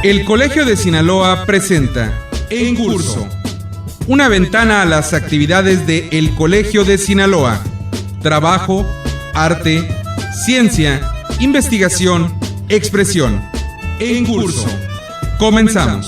El Colegio de Sinaloa presenta En Curso, una ventana a las actividades de El Colegio de Sinaloa. Trabajo, arte, ciencia, investigación, expresión. En Curso. Comenzamos.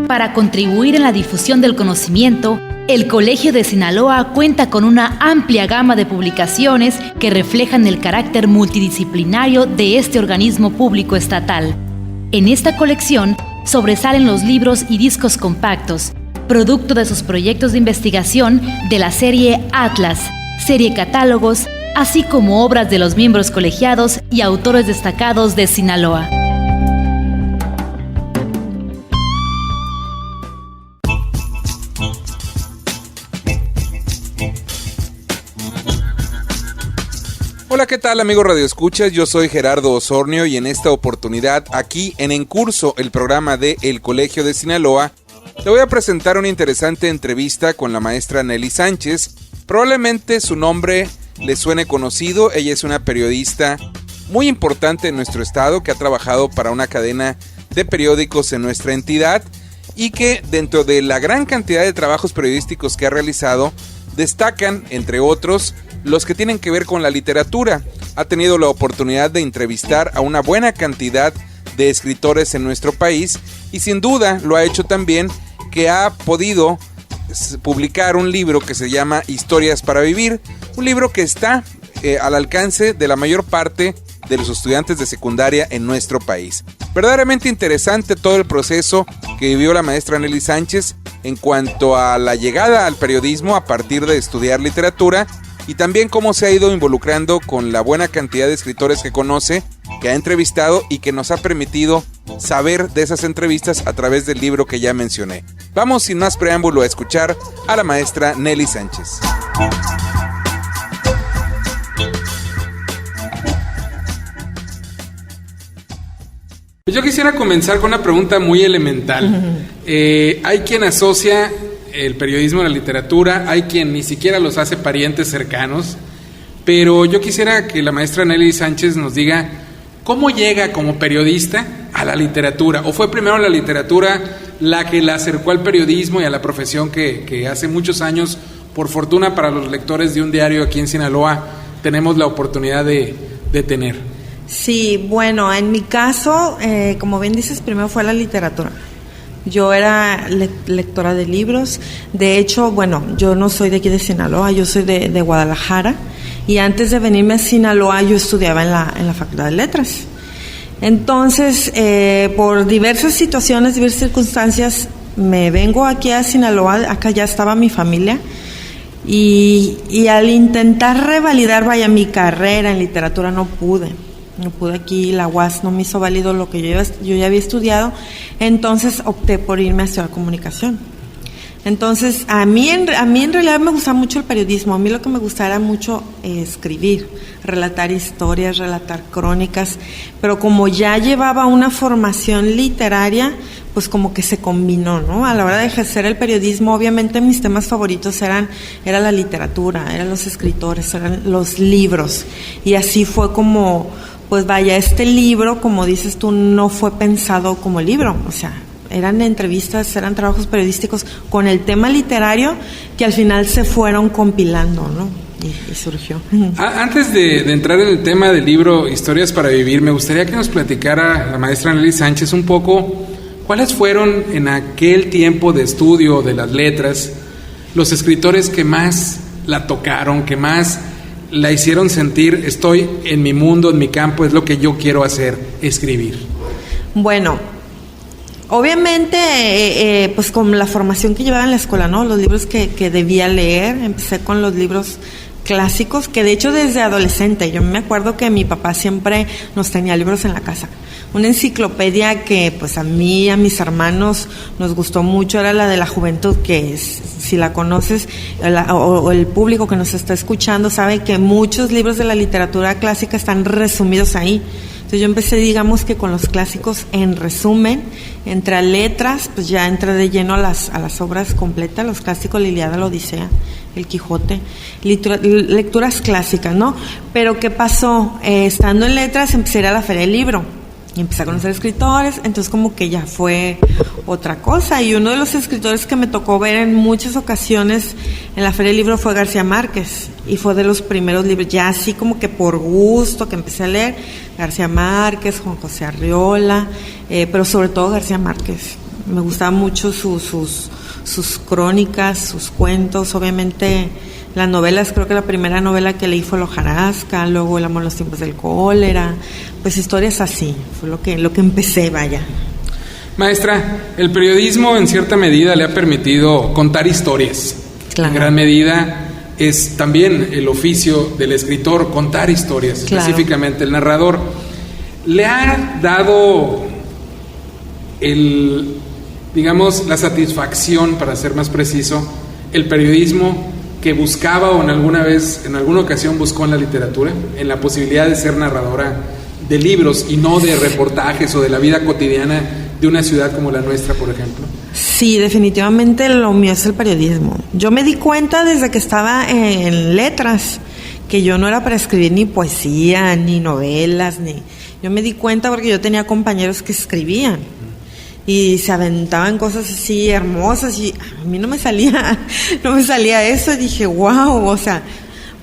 Para contribuir en la difusión del conocimiento, el Colegio de Sinaloa cuenta con una amplia gama de publicaciones que reflejan el carácter multidisciplinario de este organismo público estatal. En esta colección sobresalen los libros y discos compactos, producto de sus proyectos de investigación de la serie Atlas, serie Catálogos, así como obras de los miembros colegiados y autores destacados de Sinaloa. Hola, ¿qué tal, amigos radioescuchas? Yo soy Gerardo Osornio y en esta oportunidad, aquí en Curso, el programa de El Colegio de Sinaloa, te voy a presentar una interesante entrevista con la maestra Nelly Sánchez. Probablemente su nombre le suene conocido. Ella es una periodista muy importante en nuestro estado que ha trabajado para una cadena de periódicos en nuestra entidad y que dentro de la gran cantidad de trabajos periodísticos que ha realizado, destacan, entre otros, los que tienen que ver con la literatura. Ha tenido la oportunidad de entrevistar a una buena cantidad de escritores en nuestro país y sin duda lo ha hecho también que ha podido publicar un libro que se llama Historias para Vivir, un libro que está al alcance de la mayor parte de los estudiantes de secundaria en nuestro país. Verdaderamente interesante todo el proceso que vivió la maestra Nelly Sánchez en cuanto a la llegada al periodismo a partir de estudiar literatura y también cómo se ha ido involucrando con la buena cantidad de escritores que conoce, que ha entrevistado y que nos ha permitido saber de esas entrevistas a través del libro que ya mencioné. Vamos sin más preámbulo a escuchar a la maestra Nelly Sánchez. Yo quisiera comenzar con una pregunta muy elemental. Hay quien asocia el periodismo a la literatura, hay quien ni siquiera los hace parientes cercanos, pero yo quisiera que la maestra Nelly Sánchez nos diga cómo llega como periodista a la literatura, o fue primero la literatura la que la acercó al periodismo y a la profesión que hace muchos años, por fortuna para los lectores de un diario aquí en Sinaloa, tenemos la oportunidad de tener. Sí, bueno, en mi caso, como bien dices, primero fue la literatura. Yo era lectora de libros. De hecho, bueno, yo no soy de aquí de Sinaloa, yo soy de Guadalajara. Y antes de venirme a Sinaloa, yo estudiaba en la Facultad de Letras. Entonces, por diversas situaciones, diversas circunstancias, me vengo aquí a Sinaloa. Acá ya estaba mi familia. Y al intentar revalidar, mi carrera en literatura, no pude aquí, la UAS no me hizo válido lo que yo ya había estudiado, entonces opté por irme a estudiar comunicación. Entonces, a mí en realidad me gustaba mucho el periodismo. A mí lo que me gustaba era mucho escribir, relatar historias, relatar crónicas, pero como ya llevaba una formación literaria, pues como que se combinó, ¿no? A la hora de ejercer el periodismo, obviamente mis temas favoritos era la literatura, eran los escritores, eran los libros, y así fue como, pues este libro, como dices tú, no fue pensado como libro, o sea, eran entrevistas, eran trabajos periodísticos con el tema literario que al final se fueron compilando, ¿no? Y surgió. Antes de entrar en el tema del libro Historias para Vivir, me gustaría que nos platicara la maestra Nelly Sánchez un poco cuáles fueron en aquel tiempo de estudio de las letras los escritores que más la tocaron, que más la hicieron sentir, estoy en mi mundo, en mi campo, es lo que yo quiero hacer, escribir. Bueno, obviamente, pues con la formación que llevaba en la escuela, ¿no? Los libros que debía leer, empecé con los libros clásicos, que de hecho desde adolescente, yo me acuerdo que mi papá siempre nos tenía libros en la casa. Una enciclopedia que pues a mí y a mis hermanos nos gustó mucho era la de la juventud, que es, si la conoces o el público que nos está escuchando sabe que muchos libros de la literatura clásica están resumidos ahí. Entonces yo empecé, digamos que con los clásicos en resumen, entré a letras, pues ya entré de lleno a las obras completas, los clásicos, la Ilíada, la Odisea, el Quijote, lecturas clásicas, ¿no? Pero ¿qué pasó? Estando en letras empecé a ir a la Feria del Libro y empecé a conocer escritores, entonces como que ya fue otra cosa. Y uno de los escritores que me tocó ver en muchas ocasiones en la Feria del Libro fue García Márquez, y fue de los primeros libros, ya así como que por gusto que empecé a leer, García Márquez, Juan José Arriola, pero sobre todo García Márquez. Me gustaban mucho sus crónicas, sus cuentos, obviamente las novelas. Creo que la primera novela que leí fue La hojarasca, luego El amor en los tiempos del cólera, pues historias así, fue lo que empecé, vaya. Maestra, el periodismo en cierta medida le ha permitido contar historias. Claro. En gran medida es también el oficio del escritor contar historias, claro. Específicamente el narrador. ¿Le ha dado la satisfacción, para ser más preciso, el periodismo que buscaba o en alguna ocasión buscó en la literatura, en la posibilidad de ser narradora de libros y no de reportajes o de la vida cotidiana de una ciudad como la nuestra, por ejemplo? Sí, definitivamente lo mío es el periodismo. Yo me di cuenta desde que estaba en letras que yo no era para escribir ni poesía, ni novelas, yo me di cuenta porque yo tenía compañeros que escribían y se aventaban cosas así hermosas y a mí no me salía eso, y dije, wow, o sea,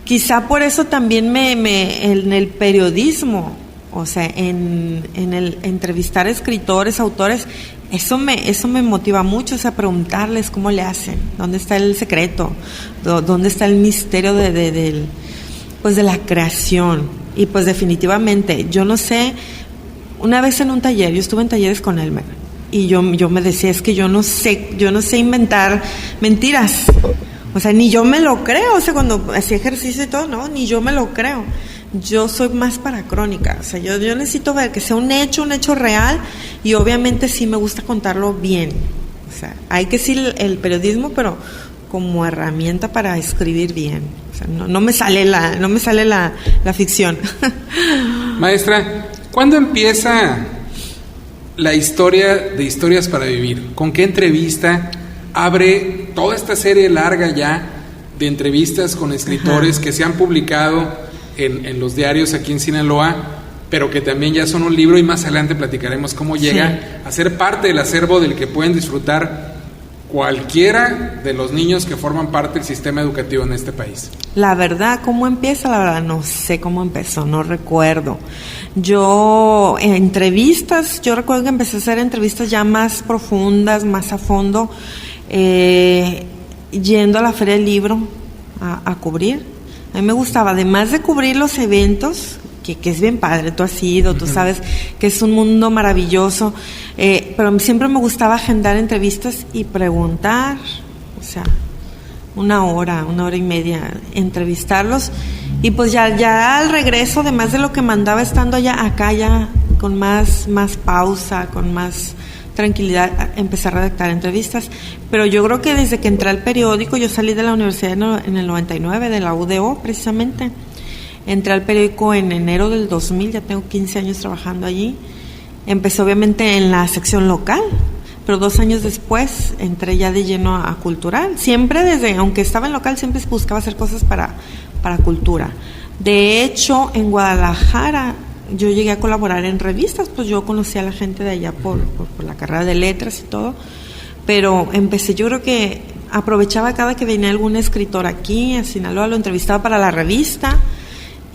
quizá por eso también en el periodismo, o sea, en el entrevistar escritores, autores, eso me motiva mucho, o sea, preguntarles cómo le hacen, dónde está el secreto, dónde está el misterio de la creación. Y pues definitivamente, yo no sé, una vez en un taller, yo estuve en talleres con Elmer, y yo me decía, es que yo no sé inventar mentiras, o sea, ni yo me lo creo, o sea, cuando hacía ejercicio y todo, no, ni yo me lo creo. Yo soy más para crónica, o sea, yo necesito ver que sea un hecho real, y obviamente sí me gusta contarlo bien, o sea, hay que decir el periodismo, pero como herramienta para escribir bien, o sea, no me sale la ficción. Maestra, ¿cuándo empieza la historia de Historias para Vivir? ¿Con qué entrevista abre toda esta serie larga ya de entrevistas con escritores que se han publicado en los diarios aquí en Sinaloa, pero que también ya son un libro, y más adelante platicaremos cómo llega a ser parte del acervo del que pueden disfrutar cualquiera de los niños que forman parte del sistema educativo en este país? La verdad, ¿cómo empieza? La verdad, no sé cómo empezó, no recuerdo. Yo recuerdo que empecé a hacer entrevistas ya más profundas, más a fondo, yendo a la Feria del Libro a cubrir. A mí me gustaba, además de cubrir los eventos, que es bien padre, tú has ido, tú sabes que es un mundo maravilloso, pero siempre me gustaba agendar entrevistas y preguntar, o sea, una hora y media, entrevistarlos, y pues ya al regreso, además de lo que mandaba estando acá ya con más pausa, con más tranquilidad, empecé a redactar entrevistas. Pero yo creo que desde que entré al periódico, yo salí de la universidad en el 99, de la UDO precisamente, entré al periódico en enero del 2000, ya tengo 15 años trabajando allí. Empecé obviamente en la sección local, pero 2 años después entré ya de lleno a cultural. Siempre aunque estaba en local, siempre buscaba hacer cosas para cultura. De hecho, en Guadalajara yo llegué a colaborar en revistas, pues yo conocí a la gente de allá por la carrera de letras y todo, pero empecé, yo creo que aprovechaba cada que venía algún escritor aquí a Sinaloa, lo entrevistaba para la revista,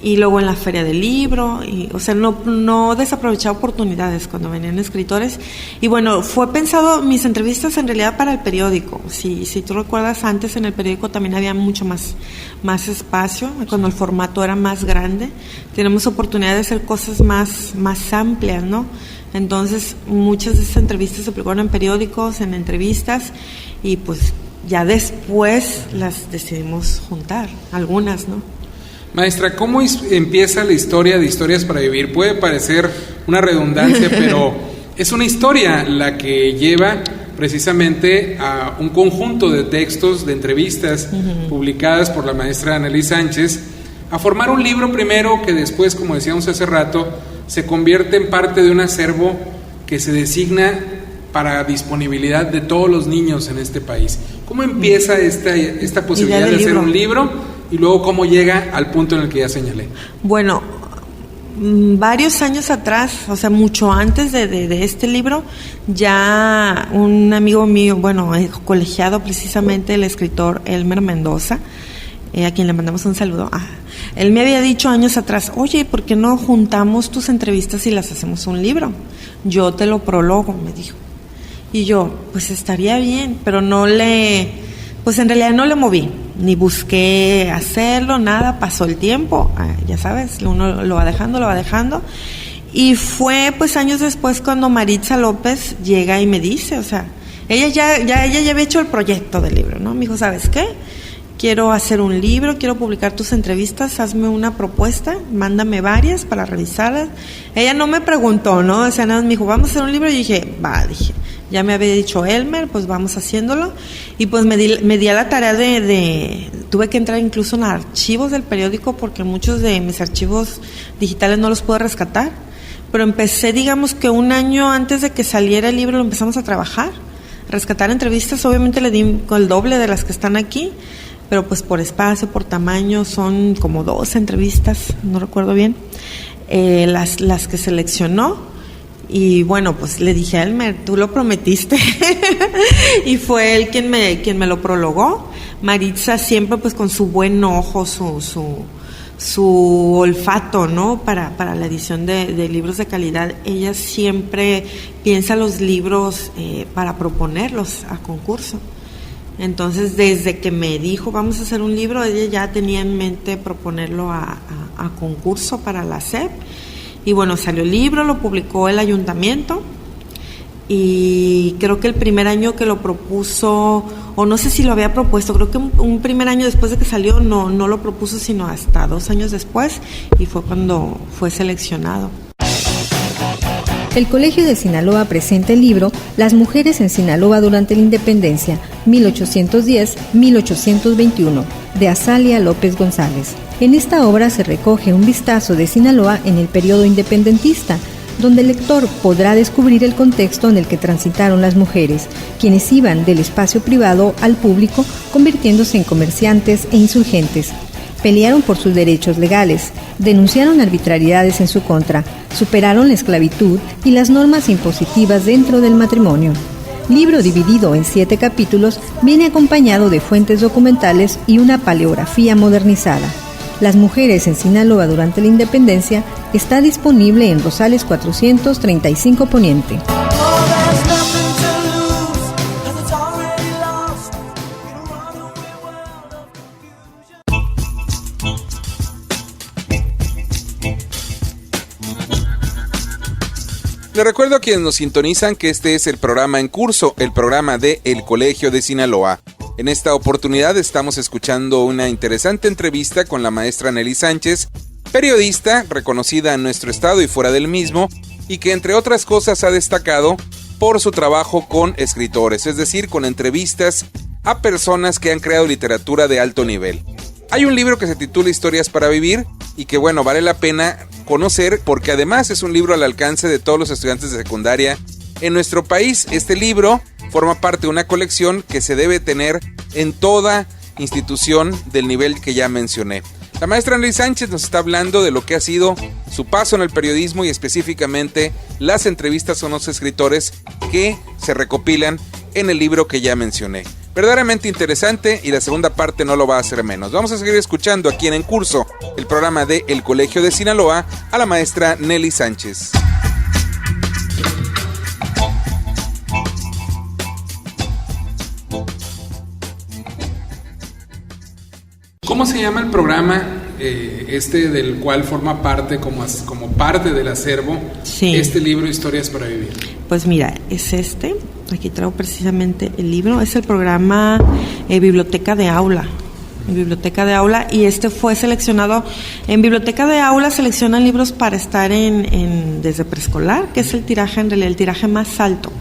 y luego en la Feria del Libro, o sea, no desaprovechaba oportunidades cuando venían escritores. Y bueno, fue pensado mis entrevistas en realidad para el periódico. Si tú recuerdas, antes en el periódico también había mucho más espacio, cuando el formato era más grande, tenemos oportunidad de hacer cosas más amplias, ¿no? Entonces, muchas de esas entrevistas se publicaron en periódicos, en entrevistas, y pues ya después las decidimos juntar, algunas, ¿no? Maestra, ¿cómo empieza la historia de Historias para Vivir? Puede parecer una redundancia, pero es una historia la que lleva precisamente a un conjunto de textos, de entrevistas publicadas por la maestra Nelly Sánchez, a formar un libro primero que después, como decíamos hace rato, se convierte en parte de un acervo que se designa para disponibilidad de todos los niños en este país. ¿Cómo empieza esta posibilidad de hacer un libro y luego cómo llega al punto en el que ya señalé? Bueno, varios años atrás, o sea, mucho antes de este libro, ya un amigo mío, colegiado precisamente, el escritor Elmer Mendoza, a quien le mandamos un saludo, él me había dicho años atrás, oye, ¿por qué no juntamos tus entrevistas y las hacemos un libro? Yo te lo prologo, me dijo. Y yo, pues estaría bien, pero en realidad no le moví, ni busqué hacerlo, nada, pasó el tiempo, ya sabes, uno lo va dejando, y fue pues años después cuando Maritza López llega y me dice, o sea, ella ya había hecho el proyecto del libro, ¿no? Me dijo, ¿sabes qué? Quiero hacer un libro, quiero publicar tus entrevistas, hazme una propuesta, mándame varias para revisarlas. Ella no me preguntó, ¿no? O sea, nada, me dijo, vamos a hacer un libro, y dije, ya me había dicho Elmer, pues vamos haciéndolo. Y pues me di a la tarea tuve que entrar incluso en archivos del periódico porque muchos de mis archivos digitales no los puedo rescatar. Pero empecé, digamos que un año antes de que saliera el libro lo empezamos a trabajar, rescatar entrevistas. Obviamente le di el doble de las que están aquí, pero pues por espacio, por tamaño, son como 12 entrevistas, no recuerdo bien, las que seleccionó. Y bueno, pues le dije a Elmer, tú lo prometiste. Y fue él quien me lo prologó. Maritza siempre pues con su buen ojo, su olfato, ¿no? Para la edición de libros de calidad. Ella siempre piensa los libros para proponerlos a concurso. Entonces, desde que me dijo, vamos a hacer un libro, ella ya tenía en mente proponerlo a concurso para la SEP. Y bueno, salió el libro, lo publicó el ayuntamiento, y creo que el primer año que lo propuso, o no sé si lo había propuesto, creo que un primer año después de que salió no lo propuso, sino hasta 2 años después, y fue cuando fue seleccionado. El Colegio de Sinaloa presenta el libro Las mujeres en Sinaloa durante la Independencia, 1810-1821, de Azalia López González. En esta obra se recoge un vistazo de Sinaloa en el periodo independentista, donde el lector podrá descubrir el contexto en el que transitaron las mujeres, quienes iban del espacio privado al público, convirtiéndose en comerciantes e insurgentes. Pelearon por sus derechos legales, denunciaron arbitrariedades en su contra, superaron la esclavitud y las normas impositivas dentro del matrimonio. Libro dividido en 7 capítulos, viene acompañado de fuentes documentales y una paleografía modernizada. Las mujeres en Sinaloa durante la Independencia está disponible en Rosales 435 Poniente. Les recuerdo a quienes nos sintonizan que este es el programa En Curso, el programa de El Colegio de Sinaloa. En esta oportunidad estamos escuchando una interesante entrevista con la maestra Nelly Sánchez, periodista reconocida en nuestro estado y fuera del mismo, y que entre otras cosas ha destacado por su trabajo con escritores, es decir, con entrevistas a personas que han creado literatura de alto nivel. Hay un libro que se titula Historias para Vivir y que vale la pena conocer porque además es un libro al alcance de todos los estudiantes de secundaria en nuestro país. Este libro forma parte de una colección que se debe tener en toda institución del nivel que ya mencioné. La maestra Nelly Sánchez nos está hablando de lo que ha sido su paso en el periodismo y específicamente las entrevistas con los escritores que se recopilan en el libro que ya mencioné. Verdaderamente interesante y la segunda parte no lo va a hacer menos. Vamos a seguir escuchando aquí en Curso, el programa de El Colegio de Sinaloa, a la maestra Nelly Sánchez. ¿Cómo se llama el programa del cual forma parte como parte del acervo este libro Historias para Vivir? Pues mira, es aquí traigo precisamente el libro, es el programa Biblioteca de Aula. en biblioteca de aula, y este fue seleccionado. En biblioteca de aula seleccionan libros para estar desde preescolar, que es el tiraje, en realidad el tiraje más alto.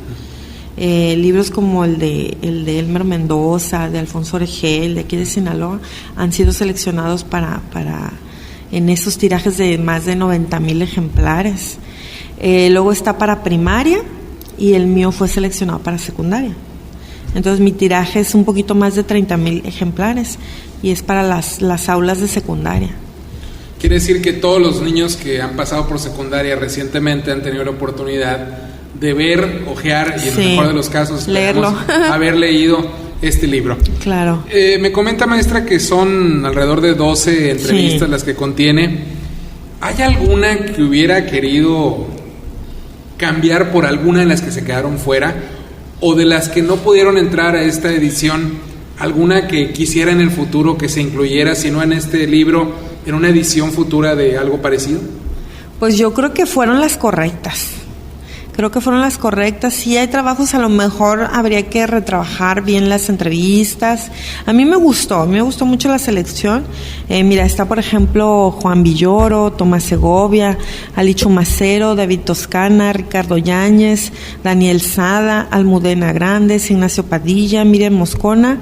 Libros como el de Elmer Mendoza, de Alfonso Oregel, de aquí de Sinaloa, han sido seleccionados para en esos tirajes de más de 90,000 ejemplares. Luego está para primaria, y el mío fue seleccionado para secundaria. Entonces mi tiraje es un poquito más de 30,000 ejemplares, y es para las aulas de secundaria. Quiere decir que todos los niños que han pasado por secundaria recientemente han tenido la oportunidad de ver, ojear y en el mejor de los casos leerlo, haber leído este libro. Claro. Me comenta, maestra, que son alrededor de 12 entrevistas las que contiene. ¿Hay alguna que hubiera querido cambiar por alguna de las que se quedaron fuera, o de las que no pudieron entrar a esta edición, alguna que quisiera en el futuro que se incluyera, si no en este libro, en una edición futura de algo parecido? Pues yo creo que fueron las correctas. Sí hay trabajos, a lo mejor habría que retrabajar bien las entrevistas. A mí me gustó mucho la selección. Mira, está por ejemplo Juan Villoro, Tomás Segovia, Alicho Macero, David Toscana, Ricardo Yáñez, Daniel Sada, Almudena Grandes, Ignacio Padilla, Miriam Moscona,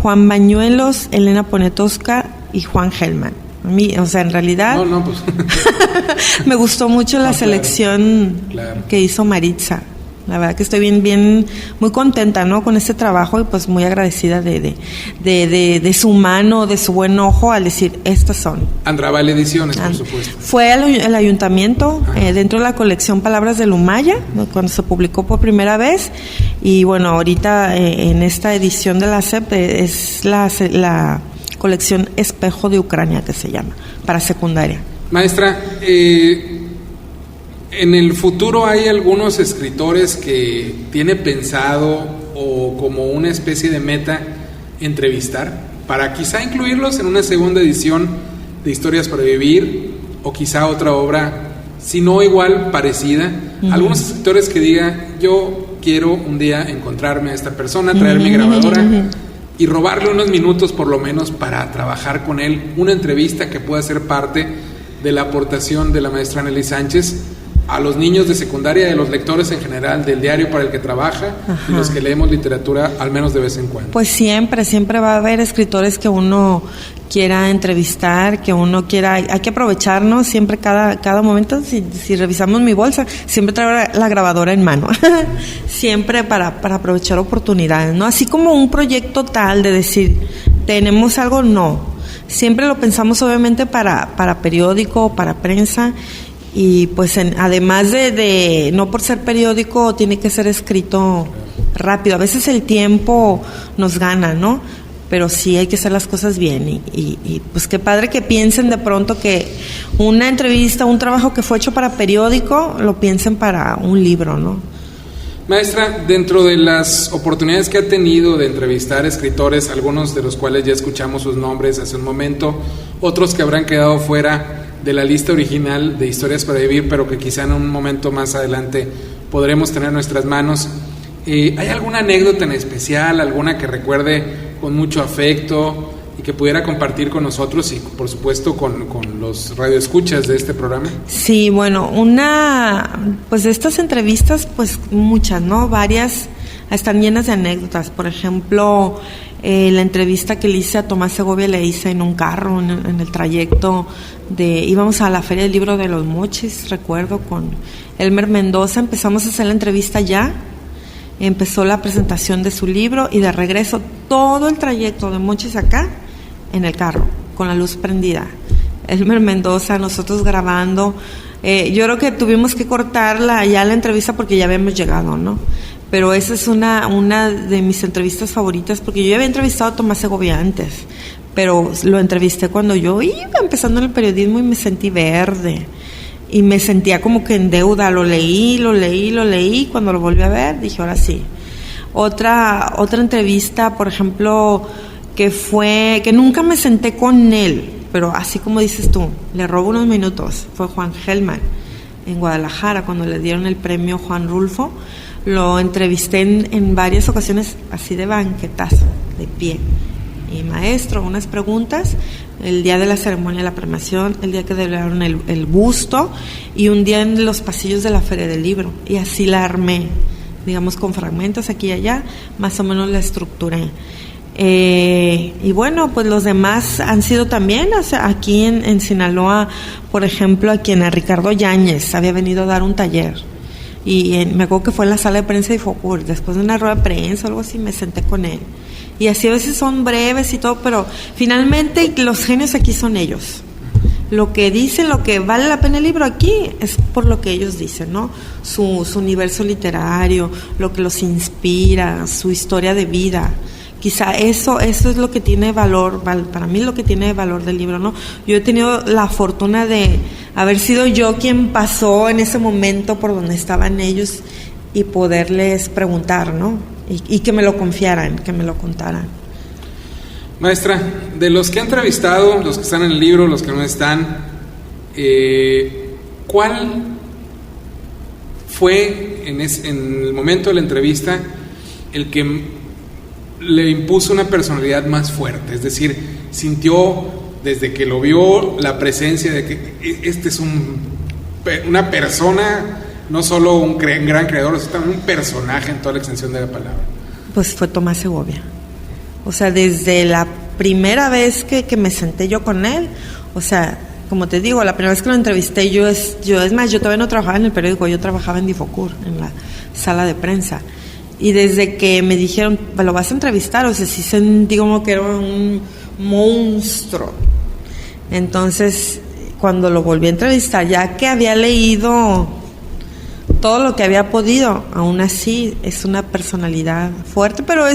Juan Bañuelos, Elena Poniatowska y Juan Hellman. A mí, o sea, en realidad pues. me gustó mucho la selección que hizo Maritza. La verdad que estoy bien, muy contenta, ¿no?, con este trabajo, y pues muy agradecida de su mano, de su buen ojo al decir, estas son. Andrabal Ediciones, por supuesto. Fue el ayuntamiento, dentro de la colección Palabras del Umaya, cuando se publicó por primera vez, y bueno, ahorita en esta edición de la SEP es la colección Espejo de Ucrania, que se llama, para secundaria. Maestra, en el futuro hay algunos escritores que tiene pensado, o como una especie de meta, entrevistar, para quizá incluirlos en una segunda edición de Historias para Vivir, o quizá otra obra, si no igual, parecida. Algunos escritores que digan, yo quiero un día encontrarme a esta persona, traer mi grabadora y robarle unos minutos por lo menos para trabajar con él, una entrevista que pueda ser parte de la aportación de la maestra Nelly Sánchez a los niños de secundaria, de los lectores en general, del diario para el que trabaja, y los que leemos literatura al menos de vez en cuando. Pues siempre va a haber escritores que uno quiera entrevistar, que uno quiera, hay que aprovecharnos siempre cada momento. Si revisamos mi bolsa, siempre traigo la grabadora en mano, siempre para aprovechar oportunidades, ¿no? Así como un proyecto tal de decir, tenemos algo, no. Siempre lo pensamos obviamente para periódico, para prensa. Y pues además de no por ser periódico tiene que ser escrito rápido, a veces el tiempo nos gana, ¿no? Pero sí hay que hacer las cosas bien, y pues qué padre que piensen de pronto que una entrevista, un trabajo que fue hecho para periódico, lo piensen para un libro, ¿no? Maestra, dentro de las oportunidades que ha tenido de entrevistar escritores, algunos de los cuales ya escuchamos sus nombres hace un momento, otros que habrán quedado fuera de la lista original de Historias para Vivir, pero que quizá en un momento más adelante podremos tener en nuestras manos, ¿hay alguna anécdota en especial, alguna que recuerde con mucho afecto y que pudiera compartir con nosotros y por supuesto con los radioescuchas de este programa? Sí, bueno, pues de estas entrevistas, pues muchas, ¿no? Varias están llenas de anécdotas. Por ejemplo, la entrevista que le hice a Tomás Segovia la hice en un carro, en el trayecto íbamos a la Feria del Libro de los Mochis, recuerdo, con Elmer Mendoza. Empezamos a hacer la entrevista ya, empezó la presentación de su libro, y de regreso todo el trayecto de Mochis acá en el carro, con la luz prendida. Elmer Mendoza, nosotros grabando. Yo creo que tuvimos que cortarla ya la entrevista porque ya habíamos llegado, ¿no? Pero esa es una de mis entrevistas favoritas, porque yo ya había entrevistado a Tomás Segovia antes, pero lo entrevisté cuando yo iba empezando en el periodismo y me sentí verde. Y me sentía como que en deuda, lo leí, cuando lo volví a ver dije, ahora sí. Otra entrevista, por ejemplo, que nunca me senté con él, pero así como dices tú, le robo unos minutos, fue Juan Hellman, en Guadalajara, cuando le dieron el premio Juan Rulfo. Lo entrevisté en varias ocasiones así de banquetazo, de pie, y maestro unas preguntas, el día de la ceremonia de la premiación, el día que develaron el busto y un día en los pasillos de la Feria del Libro, y así la armé, digamos, con fragmentos aquí y allá, más o menos la estructuré. Y bueno, pues los demás han sido también, o sea, aquí en Sinaloa, por ejemplo, a quien a Ricardo Yáñez había venido a dar un taller, y me acuerdo que fue en la sala de prensa de Ifocur, después de una rueda de prensa o algo así, me senté con él, y así a veces son breves y todo, pero finalmente los genios aquí son ellos. Lo que dicen, lo que vale la pena el libro aquí es por lo que ellos dicen, ¿no? Su universo literario, lo que los inspira, su historia de vida. Quizá eso es lo que tiene valor, para mí lo que tiene valor del libro, ¿no? Yo he tenido la fortuna de haber sido yo quien pasó en ese momento por donde estaban ellos y poderles preguntar, ¿no? Y que me lo confiaran, que me lo contaran. Maestra, de los que ha entrevistado, los que están en el libro, los que no están, ¿cuál fue en el momento de la entrevista el que le impuso una personalidad más fuerte? Es decir, sintió desde que lo vio la presencia de que este es una persona, no solo un gran creador, sino también un personaje en toda la extensión de la palabra. Pues fue Tomás Segovia. O sea, desde la primera vez que me senté yo con él, o sea, como te digo, la primera vez que lo entrevisté yo todavía no trabajaba en el periódico, yo trabajaba en Difocur, en la sala de prensa. Y desde que me dijeron, lo vas a entrevistar, o sea, sí sentí como que era un monstruo. Entonces, cuando lo volví a entrevistar, ya que había leído todo lo que había podido, aún así es una personalidad fuerte, pero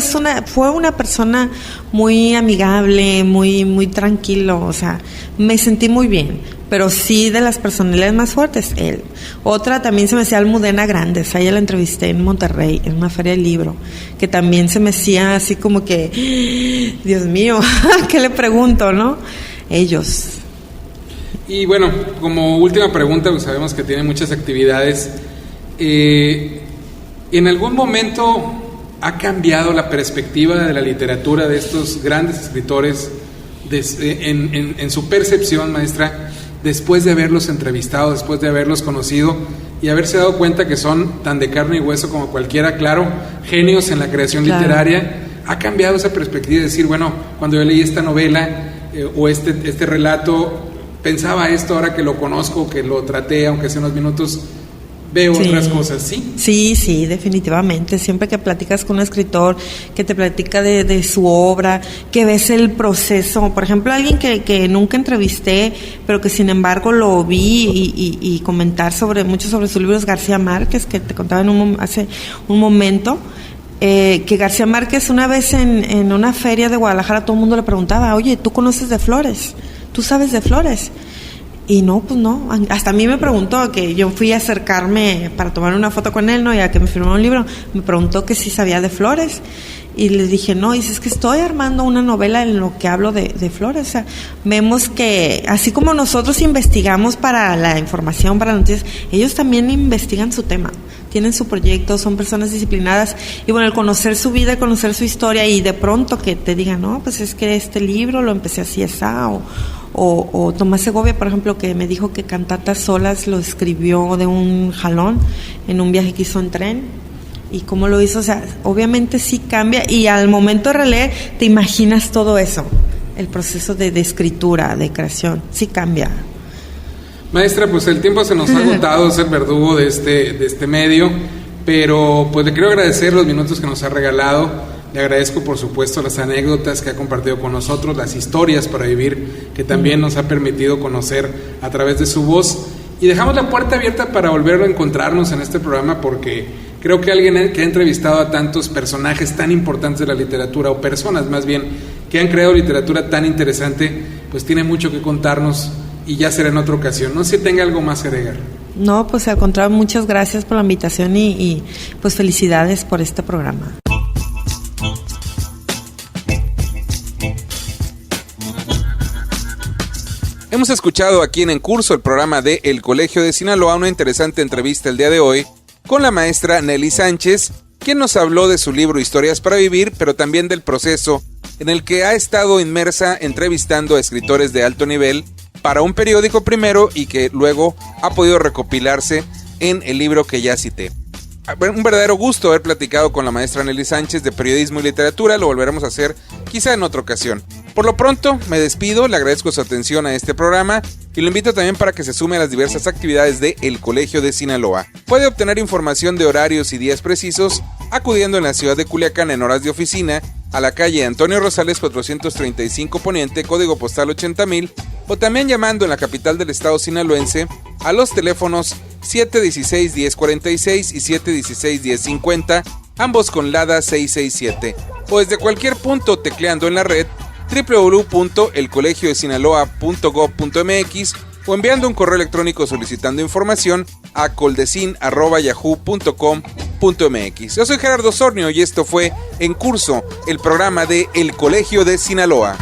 fue una persona muy amigable, muy tranquilo, o sea, me sentí muy bien, pero sí de las personalidades más fuertes, él. Otra también se me hacía Almudena Grandes, a ella la entrevisté en Monterrey, en una feria del libro, que también se me hacía así como que, Dios mío, ¿qué le pregunto, no? Ellos. Y bueno, como última pregunta, pues sabemos que tiene muchas actividades. ¿En algún momento ha cambiado la perspectiva de la literatura de estos grandes escritores en su percepción, maestra, después de haberlos entrevistado, después de haberlos conocido y haberse dado cuenta que son tan de carne y hueso como cualquiera, claro, genios en la creación literaria? ¿Ha cambiado esa perspectiva de decir, bueno, cuando yo leí esta novela o este relato, pensaba esto, ahora que lo conozco, que lo traté, aunque sea unos minutos, veo otras cosas, ¿sí? Sí, definitivamente. Siempre que platicas con un escritor, que te platica de su obra, que ves el proceso. Por ejemplo, alguien que nunca entrevisté, pero que sin embargo lo vi y comentar mucho sobre sus libros, García Márquez, que te contaba hace un momento. Que García Márquez una vez en una feria de Guadalajara todo el mundo le preguntaba, oye, ¿tú conoces de flores? ¿Tú sabes de flores? Y no, pues no, hasta a mí me preguntó, que yo fui a acercarme para tomar una foto con él, ¿no? Y a que me firmara un libro, me preguntó que si sabía de flores, y le dije, no, y es que estoy armando una novela en lo que hablo de flores. O sea, vemos que así como nosotros investigamos para la información, para las noticias, ellos también investigan su tema, tienen su proyecto, son personas disciplinadas, y bueno, el conocer su vida, el conocer su historia, y de pronto que te digan, no, pues es que este libro lo empecé así, o Tomás Segovia, por ejemplo, que me dijo que Cantatas Solas lo escribió de un jalón en un viaje que hizo en tren, y cómo lo hizo. O sea, obviamente sí cambia, y al momento de releer te imaginas todo eso, el proceso de escritura, de creación, sí cambia. Maestra, pues el tiempo se nos ha agotado, es el verdugo de este medio, pero pues le quiero agradecer los minutos que nos ha regalado. Le agradezco, por supuesto, las anécdotas que ha compartido con nosotros, las historias para vivir que también nos ha permitido conocer a través de su voz, y dejamos la puerta abierta para volver a encontrarnos en este programa, porque creo que alguien que ha entrevistado a tantos personajes tan importantes de la literatura, o personas más bien que han creado literatura tan interesante, pues tiene mucho que contarnos, y ya será en otra ocasión. No sé si tenga algo más que agregar. No, pues al contrario, muchas gracias por la invitación y pues felicidades por este programa. Hemos escuchado aquí en Curso, el programa de El Colegio de Sinaloa, una interesante entrevista el día de hoy con la maestra Nelly Sánchez, quien nos habló de su libro Historias para Vivir, pero también del proceso en el que ha estado inmersa entrevistando a escritores de alto nivel para un periódico primero y que luego ha podido recopilarse en el libro que ya cité. Un verdadero gusto haber platicado con la maestra Nelly Sánchez de periodismo y literatura. Lo volveremos a hacer quizá en otra ocasión. Por lo pronto me despido, le agradezco su atención a este programa y lo invito también para que se sume a las diversas actividades de El Colegio de Sinaloa. Puede obtener información de horarios y días precisos acudiendo en la ciudad de Culiacán en horas de oficina a la calle Antonio Rosales 435 Poniente, código postal 80,000, o también llamando en la capital del estado sinaloense a los teléfonos 716-1046 y 716-1050, ambos con LADA 667, o desde cualquier punto tecleando en la red www.elcolegiodesinaloa.gov.mx o enviando un correo electrónico solicitando información a coldecin@yahoo.com.mx. Yo soy Gerardo Osornio y esto fue En Curso, el programa de El Colegio de Sinaloa.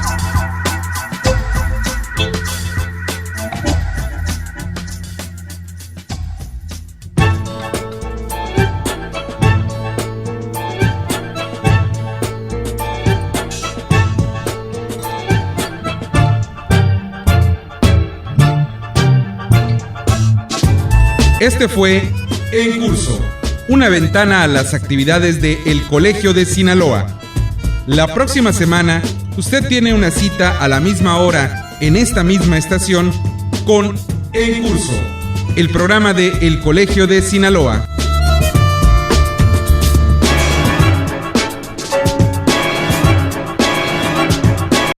Este fue En Curso, una ventana a las actividades de El Colegio de Sinaloa. La próxima semana, usted tiene una cita a la misma hora en esta misma estación con En Curso, el programa de El Colegio de Sinaloa.